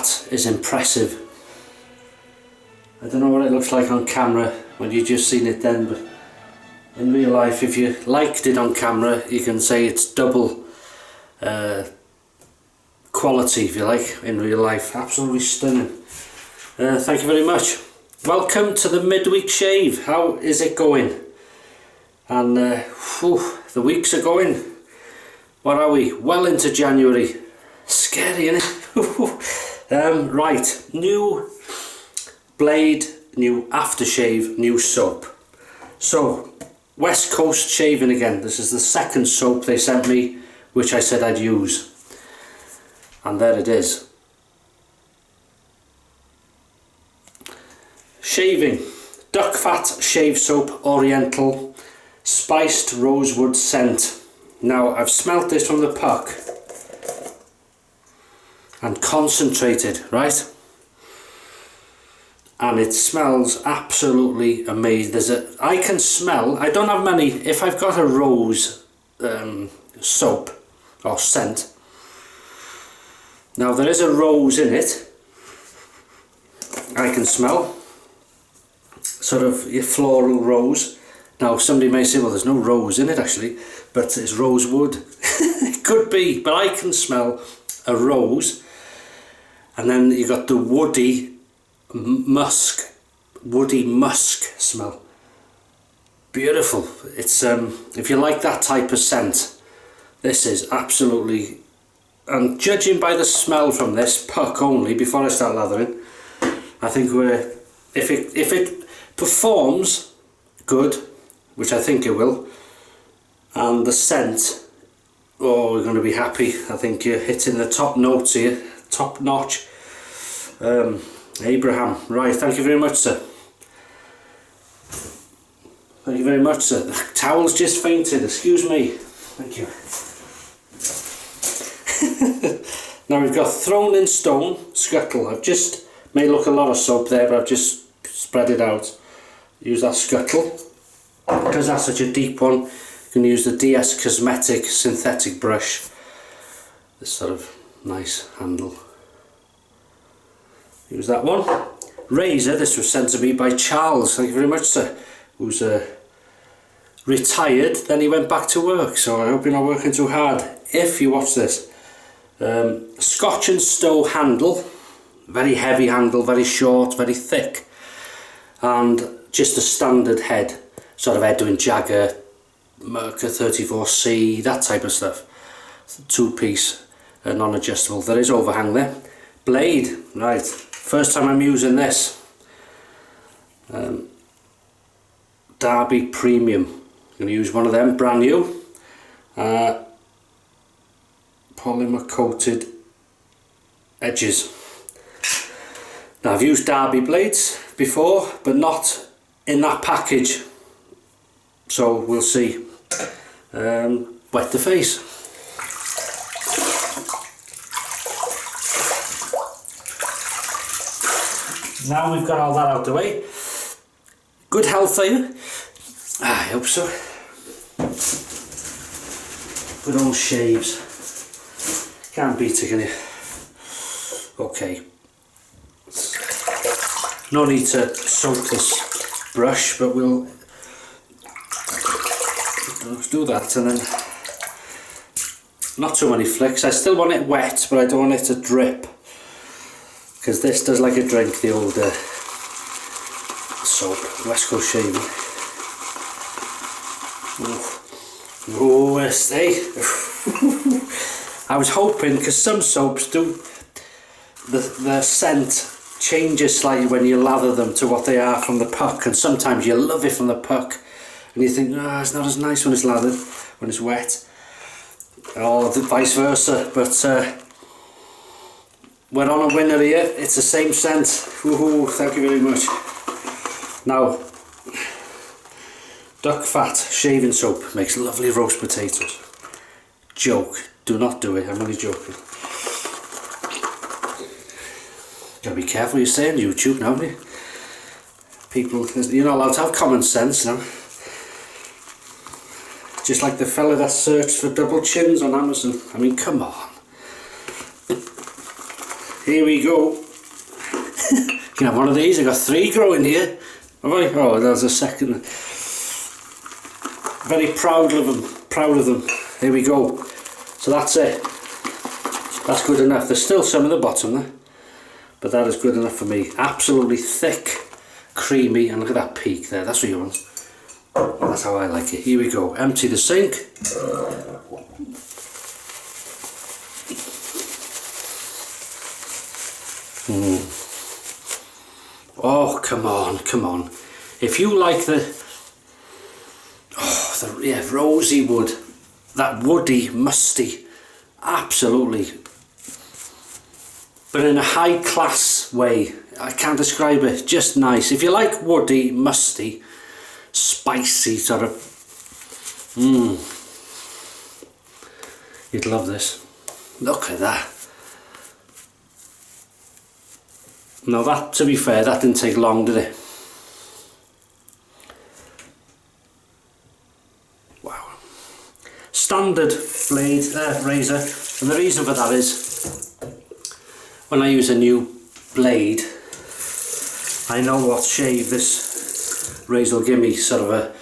That is impressive. I don't know what it looks like on camera when you've just seen it then, but in real life, if you liked it on camera, you can say it's double quality, if you like, in real life. Absolutely stunning. Thank you very much. Welcome to the midweek shave. How is it going? And the weeks are going. What are we? Well into January. Scary, isn't it? Right, new blade, new aftershave, new soap. So, West Coast shaving again. This is the second soap they sent me, which I said I'd use. And there it is. Shaving. Duck Fat Shave Soap Oriental. Spiced rosewood scent. Now, I've smelt this from the puck. And concentrated, right? And it smells absolutely amazing. I can smell, I don't have many, if I've got a rose soap or scent. Now there is a rose in it, I can smell, sort of a floral rose. Now somebody may say, well, there's no rose in it actually, but it's rosewood. It could be, but I can smell a rose. And then you got the woody musk smell. Beautiful. It's if you like that type of scent, this is absolutely, and judging by the smell from this puck only before I start lathering, I think if it performs good, which I think it will, and the scent, oh, we're going to be happy. I think you're hitting the top notes here, top notch. Abraham, right, thank you very much, sir. Thank you very much, sir. The towel's just fainted, excuse me. Thank you. Now we've got Thrown in Stone, Scuttle. I've just made look a lot of soap there, but I've just spread it out. Use that Scuttle. Because that's such a deep one, you can use the DSCosmetic synthetic brush. This sort of nice handle. Use that one. Razor, this was sent to me by Charles, thank you very much, sir, who's retired, then he went back to work, so I hope you're not working too hard if you watch this. Scotch Stowe handle, very heavy handle, very short, very thick, and just a standard head, sort of Edwin Jagger, Merca 34C, that type of stuff. Two-piece, non-adjustable. There is overhang there. Blade, right, first time I'm using this. Derby Premium. I'm going to use one of them, brand new. Polymer coated edges. Now I've used Derby blades before, but not in that package. So we'll see. Wet the face. Now we've got all that out of the way. Good health, Thayer? I hope so. Good old shaves. Can't beat it, can you? Okay. No need to soak this brush, but we'll do that, and then not too many flicks. I still want it wet, but I don't want it to drip, because this does like a drink, the old soap, West Coast shaving. Oh, stay. I was hoping, because some soaps do, the scent changes slightly when you lather them to what they are from the puck, and sometimes you love it from the puck and you think, no, it's not as nice when it's lathered, when it's wet, or vice versa. But we're on a winner here. It's the same scent. Woohoo, thank you very much. Now, Duck Fat shaving soap makes lovely roast potatoes. Joke, do not do it, I'm only joking. Gotta be careful what you say on YouTube now, haven't you? People, you're not allowed to have common sense now. Just like the fella that searched for double chins on Amazon. I mean, come on. here we go. You can have one of these. I've got 3 growing here. Have I? Oh, there's a second. Very proud of them. Here we go. So that's it. That's good enough. There's still some at the bottom there, but that is good enough for me. Absolutely thick, creamy, and look at that peak there. That's what you want. That's how I like it. Here we go. Empty the sink. Oh, come on. If you like the rosy wood, that woody, musty, absolutely, but in a high class way. I can't describe it, just nice. If you like woody, musty, spicy sort of, you'd love this. Look at that. Now that, to be fair, that didn't take long, did it? Wow. Standard blade razor, and the reason for that is when I use a new blade, I know what shave this razor will give me, sort of a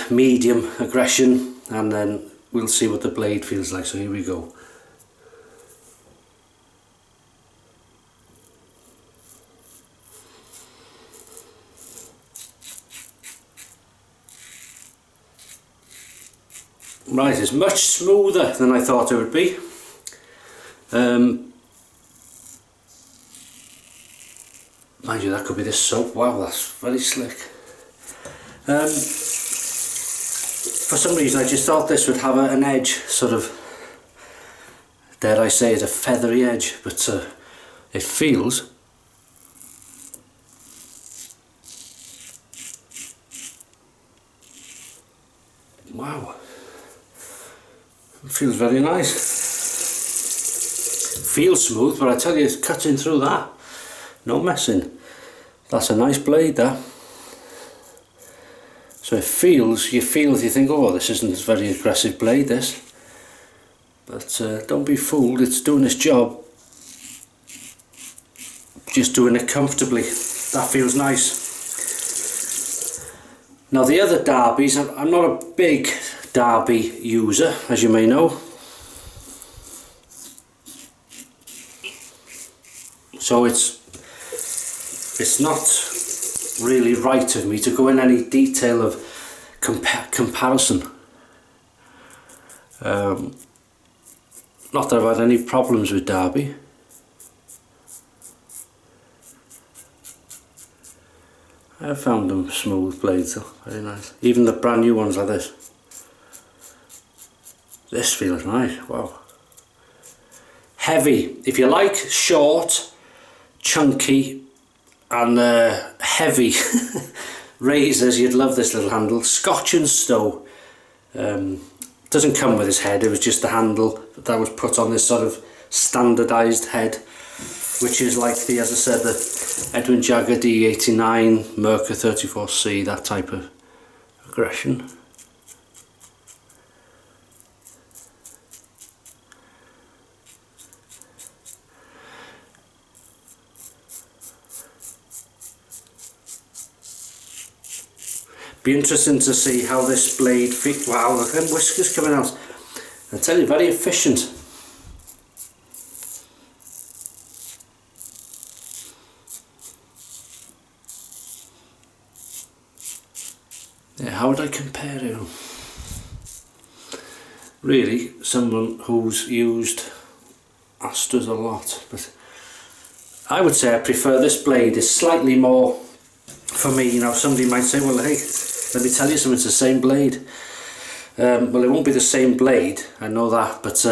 medium aggression, and then we'll see what the blade feels like. So here we go. Right, it's much smoother than I thought it would be. Mind you, that could be this soap. Wow, that's very slick. For some reason I just thought this would have an edge, sort of, dare I say it, a feathery edge, but it feels wow. It feels very nice. Feels smooth, but I tell you, it's cutting through that. No messing. That's a nice blade, that. So it feels, you think, oh, this isn't a very aggressive blade, this. But don't be fooled, it's doing its job. Just doing it comfortably. That feels nice. Now the other Darbys, I'm not a big Darby user, as you may know. So it's not really right of me to go in any detail of comparison. Not that I've had any problems with Darby. I found them smooth blades though, very nice. Even the brand new ones like this. This feels nice, wow. Heavy. If you like short, chunky and heavy razors, you'd love this little handle. Scotch Stowe. Doesn't come with his head, it was just the handle that was put on this sort of standardised head, which is like the, as I said, the Edwin Jagger D89, Merca 34C, that type of aggression. Be interesting to see how this blade fit. Wow, look at them whiskers coming out. I tell you, very efficient. Yeah, how would I compare it? Really, someone who's used Asters a lot, but I would say I prefer this blade. It's slightly more, for me, you know, somebody might say, well, hey, let me tell you something, it's the same blade. Well, it won't be the same blade, I know that, but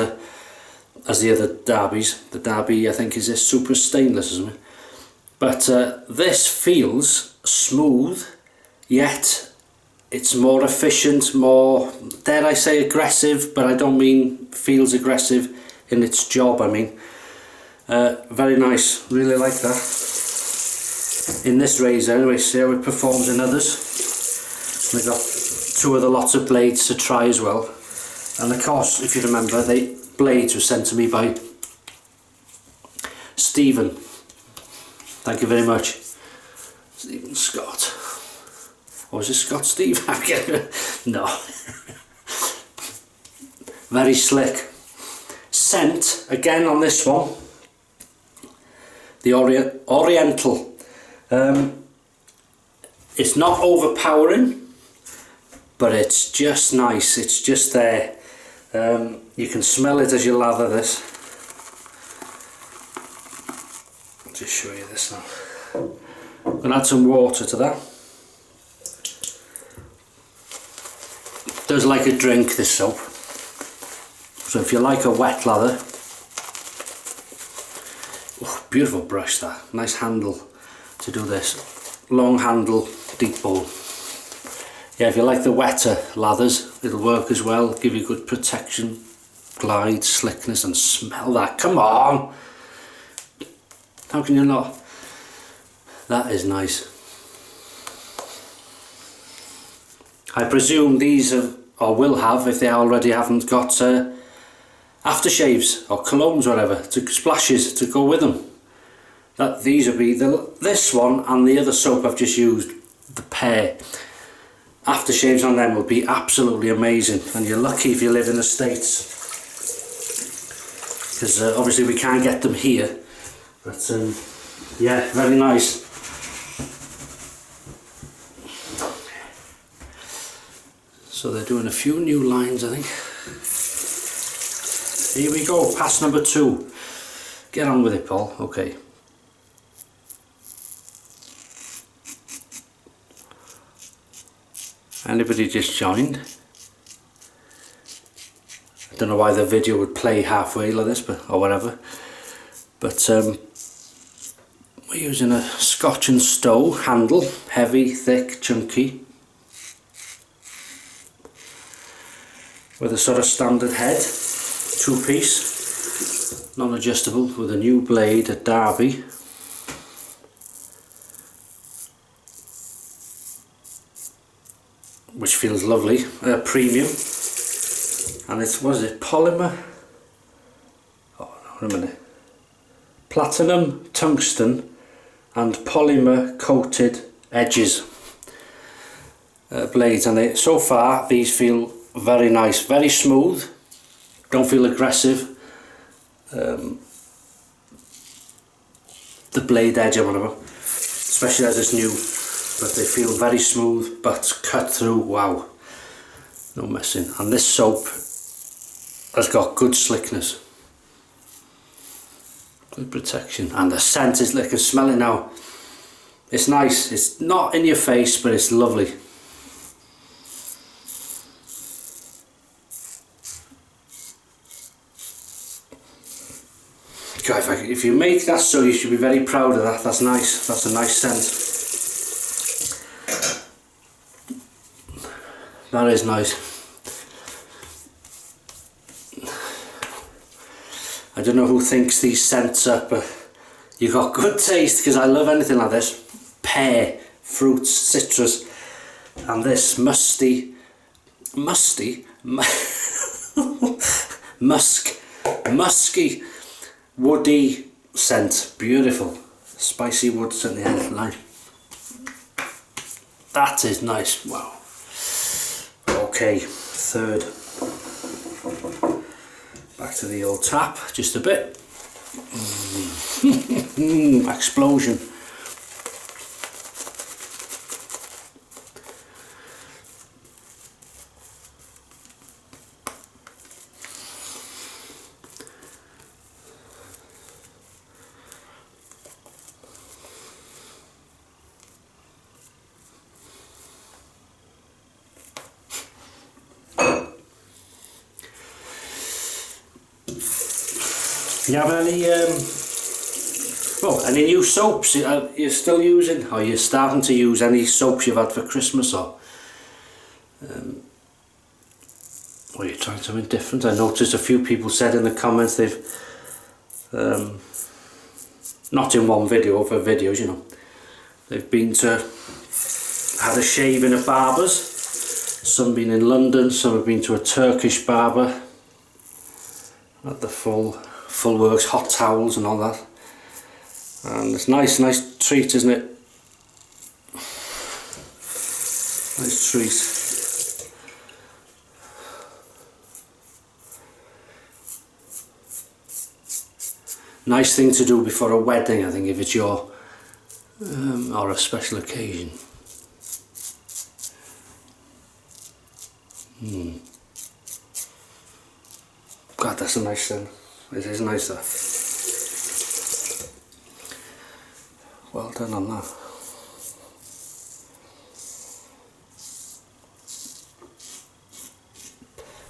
as the other Darbys, the Darby I think is a super stainless, isn't it? But this feels smooth, yet it's more efficient, more, dare I say, aggressive, but I don't mean feels aggressive in its job, I mean. Very nice, really like that. In this razor anyway, see how it performs in others. We've got 2 other lots of blades to try as well. And of course, if you remember, the blades were sent to me by Stephen. Thank you very much. Stephen Scott. Or is it Scott Steve? No. Very slick. Scent, again on this one. The Oriental. It's not overpowering, but it's just nice. It's just there. You can smell it as you lather this. I'll just show you this now. I'm going to add some water to that. Does like a drink, this soap. So if you like a wet lather, oh, beautiful brush that, nice handle to do this, long handle, deep bowl. Yeah, if you like the wetter lathers, it'll work as well, give you good protection, glide, slickness, and smell that, come on! How can you not? That is nice. I presume these are, or will have, if they already haven't got aftershaves or colognes, whatever, to splashes to go with them. That these would be this one and the other soap I've just used, the pair. Aftershaves on them would be absolutely amazing, and you're lucky if you live in the States, because obviously we can't get them here. But yeah, very nice. So they're doing a few new lines, I think. Here we go, pass number 2. Get on with it, Paul. Okay. Anybody just joined? I don't know why the video would play halfway like this, but or whatever. But we're using a Scotch Stowe handle, heavy, thick, chunky, with a sort of standard head, 2-piece, non-adjustable, with a new blade at Derby. Which feels lovely, premium, and it's, what is it, polymer, oh no, wait a minute, platinum, tungsten and polymer coated edges blades, and they, so far these feel very nice, very smooth, don't feel aggressive, the blade edge or whatever, especially as it's new. But they feel very smooth, but cut through, wow, no messing. And this soap has got good slickness, good protection, and the scent is, I can smell it now. It's nice, it's not in your face, but it's lovely. God, if you make that so, you should be very proud of that. That's nice, that's a nice scent. That is nice. I don't know who thinks these scents up, but you got good taste, because I love anything like this. Pear, fruits, citrus, and this musky, woody scent. Beautiful. Spicy wood scent in the head. Nice. That is nice. Wow. Okay, third. Back to the old tap, just a bit. Explosion. Do you have any any new soaps you're still using, or you're starting to use any soaps you've had for Christmas, or you're trying something different? I noticed a few people said in the comments they've not in one video, for videos, you know, they've been to had a shave in a barber's. Some been in London, some have been to a Turkish barber, at the full works, hot towels and all that. And it's nice treat, isn't it? Nice treat. Nice thing to do before a wedding, I think, if it's your or a special occasion. God, that's a nice thing. It is nice, that. Well done on that.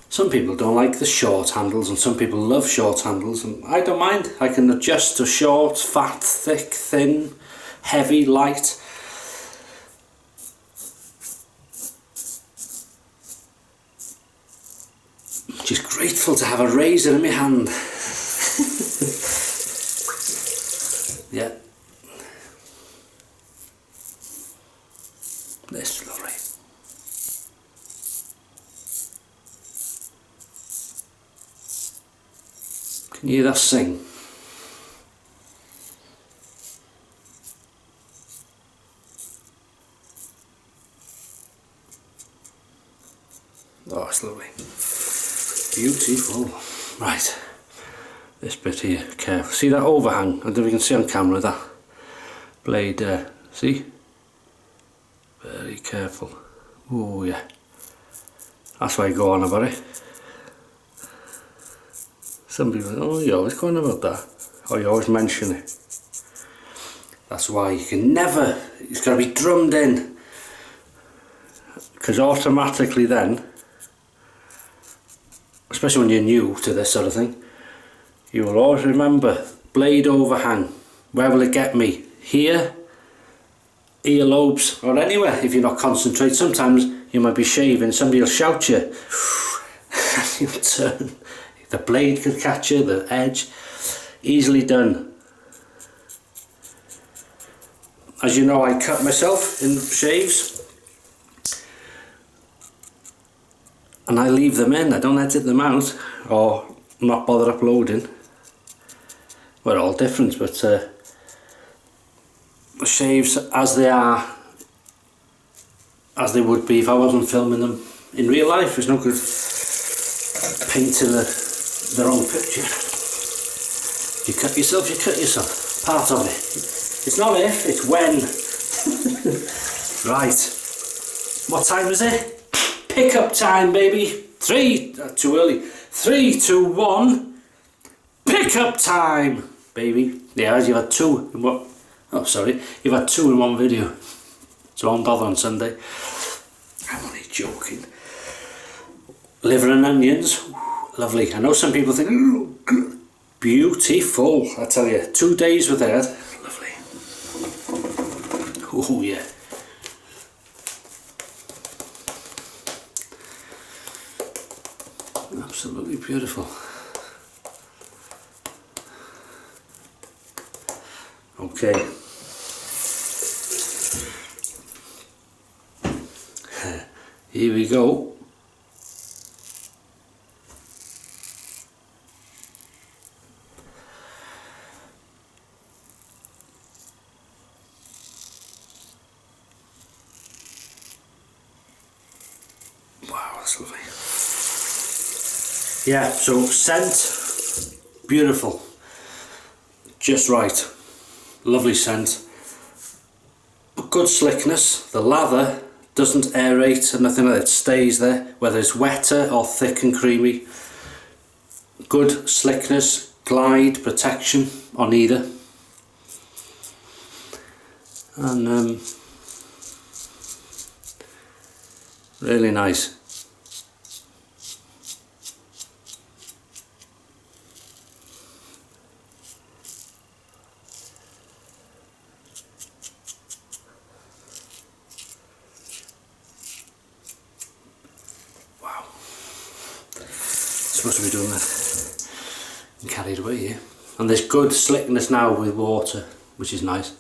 Some people don't like the short handles and some people love short handles, and I don't mind. I can adjust to short, fat, thick, thin, heavy, light. Just grateful to have a razor in my hand. Yeah. This lovely. Can you hear that sing? Oh, it's lovely. Beautiful. Right, this bit here, careful. See that overhang? I don't know if you can see on camera that blade there. See? Very careful. Oh yeah. That's why I go on about it. Some people, oh, you always going about that. Or you always mention it. That's why you can never, it's got to be drummed in. Because automatically then, especially when you're new to this sort of thing, you will always remember blade overhang. Where will it get me? Here, earlobes, or anywhere if you're not concentrating. Sometimes you might be shaving, somebody will shout you, and you'll turn. The blade could catch you, the edge. Easily done. As you know, I cut myself in shaves. And I leave them in, I don't edit them out or not bother uploading. We're all different, but the shaves as they are, as they would be if I wasn't filming them in real life. There's no good painting the wrong picture. You cut yourself, you cut yourself. Part of it. It's not if, it's when. Right. What time is it? Pickup time, baby. Too early. 3, 2, 1. Pickup time, baby. Yeah, you've had 2 in what? Oh, sorry. You've had 2 in one video. So I won't bother on Sunday. I'm only joking. Liver and onions. Lovely. I know some people think, ooh, beautiful. I tell you, 2 days with that. Lovely. Oh, yeah. Absolutely beautiful. Okay. Here we go. Wow, that's lovely. Yeah, so scent, beautiful, just right, lovely scent, good slickness. The lather doesn't aerate or nothing like that, it stays there, whether it's wetter or thick and creamy. Good slickness, glide, protection on either. And really nice. Supposed to be doing that and carried away here. And there's good slickness now with water, which is nice.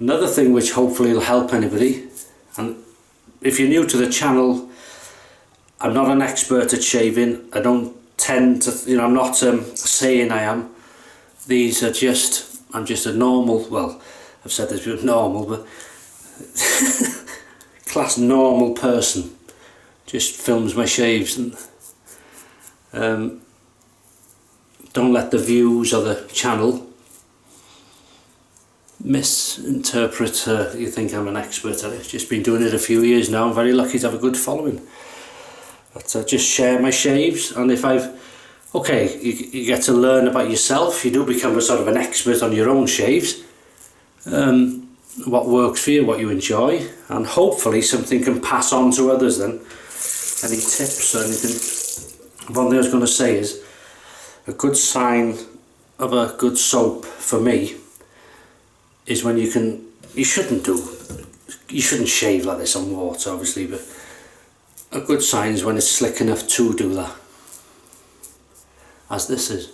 Another thing which hopefully will help anybody, and if you're new to the channel, I'm not an expert at shaving. I don't tend to, you know, I'm not saying I am. These are just, I'm just a normal, well, I've said this before, normal, but class normal person. Just films my shaves and don't let the views of the channel misinterpret you think I'm an expert at it. Just been doing it a few years now. I'm very lucky to have a good following. But just share my shaves, and if okay, you get to learn about yourself. You do become a sort of an expert on your own shaves. What works for you, what you enjoy, and hopefully something can pass on to others then. Any tips or anything? One thing I was going to say is a good sign of a good soap for me is when you shouldn't shave like this on water obviously, but a good sign is when it's slick enough to do that, as this is.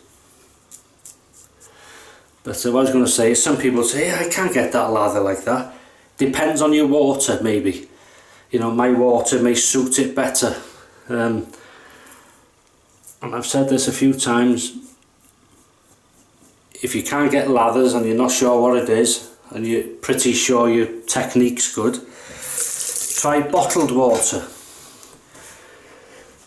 But what I was going to say is some people say, yeah, I can't get that lather like that. Depends on your water maybe. You know, my water may suit it better. And I've said this a few times, if you can't get lathers and you're not sure what it is and you're pretty sure your technique's good, try bottled water.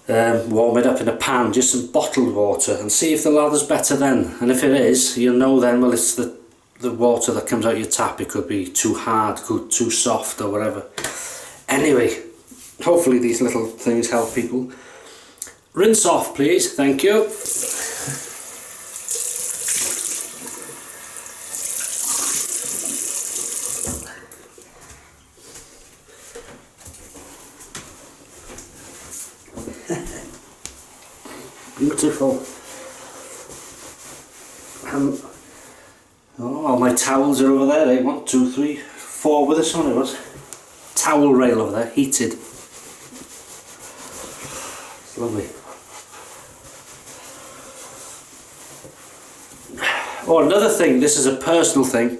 Warm it up in a pan, just some bottled water, and see if the lather's better then. And if it is, you'll know then, well, it's the water that comes out your tap. It could be too hard, too soft or whatever. Anyway, hopefully these little things help people. Rinse off please, thank you. Beautiful. Oh, my towels are over there, eh? 1, 2, 3, 4 with this one it was. Towel rail over there, heated. It's lovely. Oh, another thing, this is a personal thing.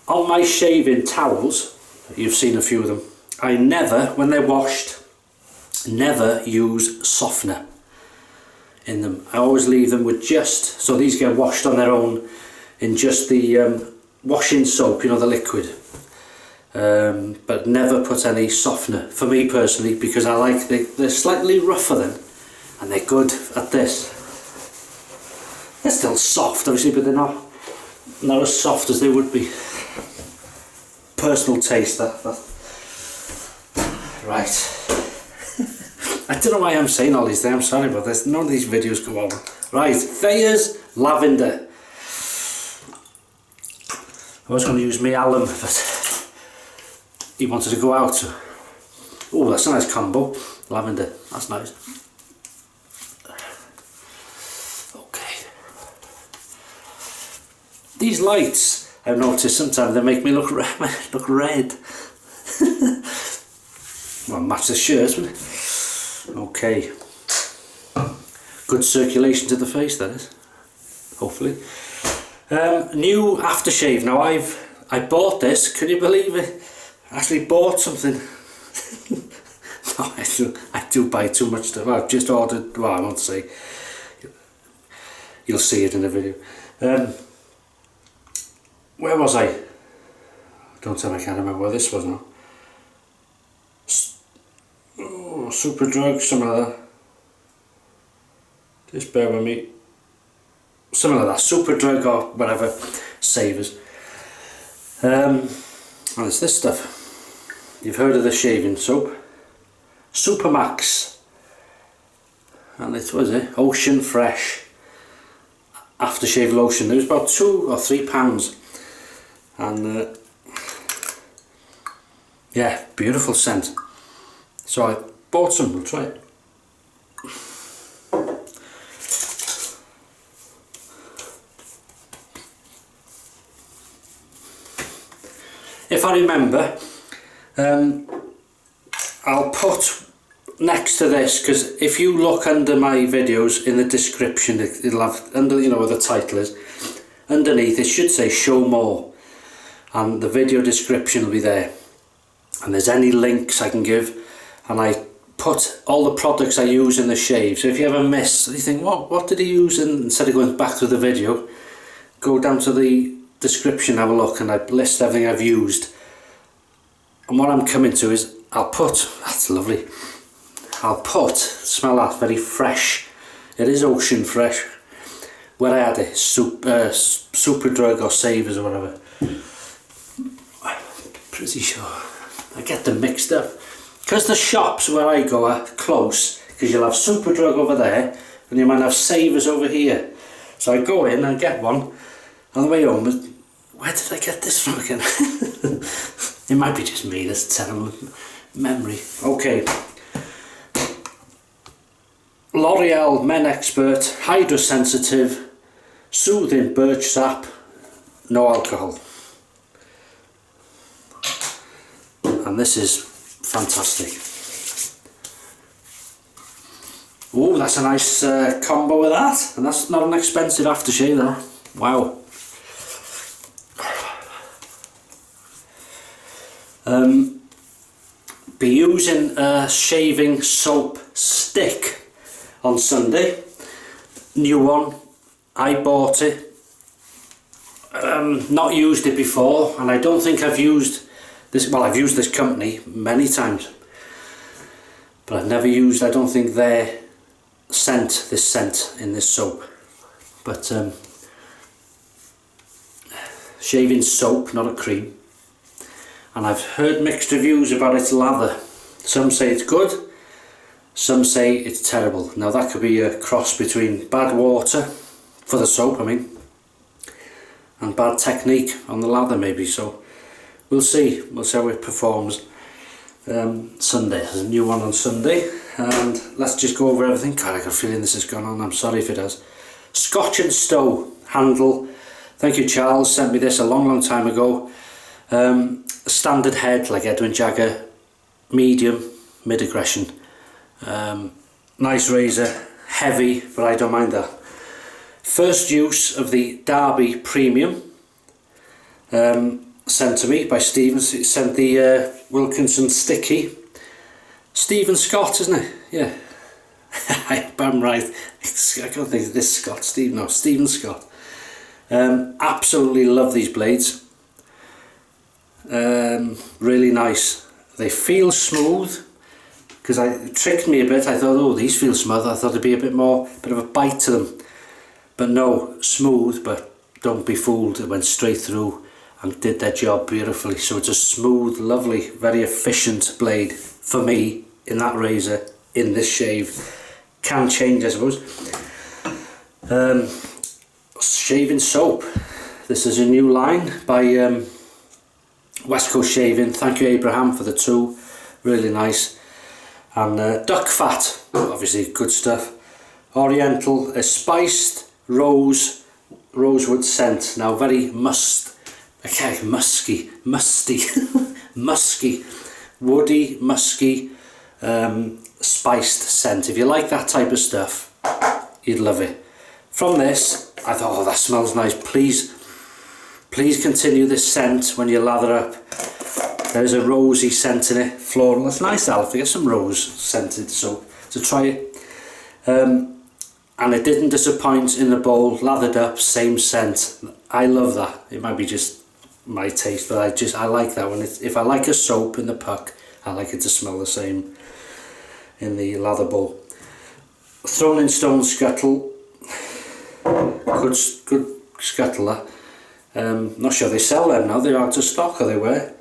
On my shaving towels, you've seen a few of them, I never, when they're washed, never use softener in them. I always leave them with just, so these get washed on their own in just the washing soap, you know, the liquid. But never put any softener, for me personally, because I like, they're slightly rougher then, and they're good at this. They're still soft obviously, but they're not as soft as they would be. Personal taste, that. Right. I don't know why I'm saying all these things, I'm sorry about this, none of these videos go on. Right, Thayer's Lavender. I was going to use my alum, but he wanted to go out. So. Oh, that's a nice combo. Lavender, that's nice. Okay. These lights, I've noticed sometimes they make me look red. Well, match the shirt, wouldn't it? Okay. Good circulation to the face, that is. Hopefully. New aftershave. Now I bought this. Can you believe it? I actually bought something. No, I do buy too much stuff. I've just ordered. Well, I won't say. You'll see it in the video. Where was I? Don't tell me I can't remember where this was now. Oh, Superdrug, something like that. Just bear with me. Something like that, Superdrug or whatever, Savers. And it's this stuff. You've heard of the shaving soap. SuperMax. And it was Ocean Fresh aftershave lotion. It was about £2 or £3. And yeah, beautiful scent. So I bought some, we'll try it. If I remember, I'll put next to this, because if you look under my videos in the description, it'll have, under, you know where the title is, underneath it should say show more, and the video description will be there, and there's any links I can give, and I put all the products I use in the shave. So if you ever miss, you think, what did he use? And instead of going back to the video, go down to the description, have a look, and I list everything I've used. And what I'm coming to is, I'll put, that's lovely, I'll put, smell that, very fresh. It is ocean fresh. Where I had it, Superdrug or Savers or whatever. Pretty sure. I get them mixed up. Because the shops where I go are close, because you'll have Superdrug over there, and you might have Savers over here. So I go in and get one. On the way home, where did I get this from again? It might be just me, that's terrible memory. Okay. L'Oreal Men Expert, Hydra Sensitive, Soothing Birch Sap, no alcohol. And this is fantastic. Oh, that's a nice combo with that, and that's not an expensive aftershave there. Wow. Be using a shaving soap stick on Sunday. New one. I bought it. Not used it before, and I don't think I've used this. Well, I've used this company many times, but I've never used, I don't think, their scent, this scent in this soap. But shaving soap, not a cream. And I've heard mixed reviews about its lather. Some say it's good, some say it's terrible. Now that could be a cross between bad water, for the soap I mean, and bad technique on the lather maybe, so we'll see how it performs. Sunday, there's a new one on Sunday, and let's just go over everything. God, I got a feeling this has gone on, I'm sorry if it has. Scotch Stowe handle, thank you Charles, sent me this a long time ago. Standard head like Edwin Jagger, medium, mid aggression. Nice razor, heavy, but I don't mind that. First use of the Derby Premium, sent to me by Stephen. He sent the Wilkinson Sticky. Stephen Scott, isn't it? Yeah. I'm right. I can't think of this Scott. Stephen Scott. Absolutely love these blades. Really nice. They feel smooth, because it tricked me a bit. I thought, oh, these feel smooth. I thought there'd be a bit of a bite to them, but no, smooth. But don't be fooled, it went straight through and did their job beautifully. So it's a smooth, lovely, very efficient blade for me in that razor, in this shave. Can change, I suppose. Shaving soap. This is a new line by West Coast Shaving. Thank you Abraham for the two, really nice. And duck fat, obviously good stuff. Oriental, a spiced rosewood scent. Now very musty, woody, musky, spiced scent. If you like that type of stuff, you'd love it. From this, I thought, oh, that smells nice. Please continue this scent when you lather up. There's a rosy scent in it, floral. It's nice, Alf, to get some rose scented soap to try it. And it didn't disappoint in the bowl, lathered up, same scent. I love that. It might be just my taste, but I like that one. If I like a soap in the puck, I like it to smell the same in the lather bowl. Thrown in Stone Scuttle, good Scuttle. Not sure they sell them now. They're out of stock, or they were.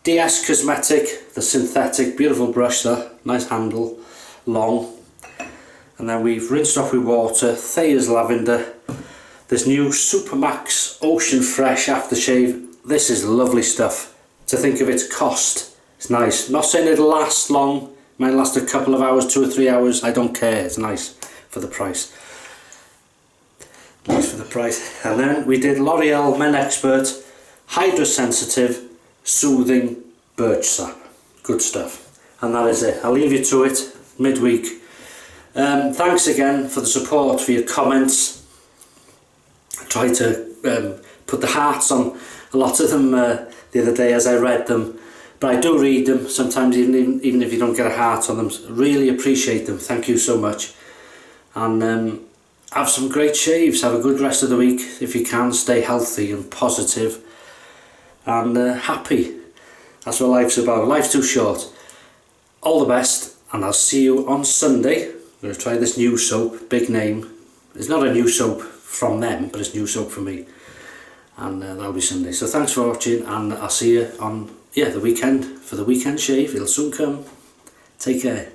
DSCosmetic, the synthetic, beautiful brush there, nice handle, long. And then we've rinsed off with water. Thayer's Lavender. This new SuperMax Ocean Fresh aftershave. This is lovely stuff. To think of its cost, it's nice. Not saying it'll last long. Might last a couple of hours, 2 or 3 hours. I don't care. It's nice for the price. Nice for the price. And then we did L'Oreal Men Expert Hydra Sensitive Soothing Birch Sap. Good stuff. And that is it. I'll leave you to it midweek. Thanks again for the support, for your comments. I tried to put the hearts on a lot of them the other day as I read them, But I do read them sometimes, even if you don't get a heart on them. Really appreciate them. Thank you so much. And have some great shaves. Have a good rest of the week if you can. Stay healthy and positive and happy. That's what life's about. Life's too short. All the best, and I'll see you on Sunday. I'm going to try this new soap, big name. It's not a new soap from them, but it's new soap for me. And that'll be Sunday. So thanks for watching, and I'll see you on the weekend for the weekend shave. It'll soon come. Take care.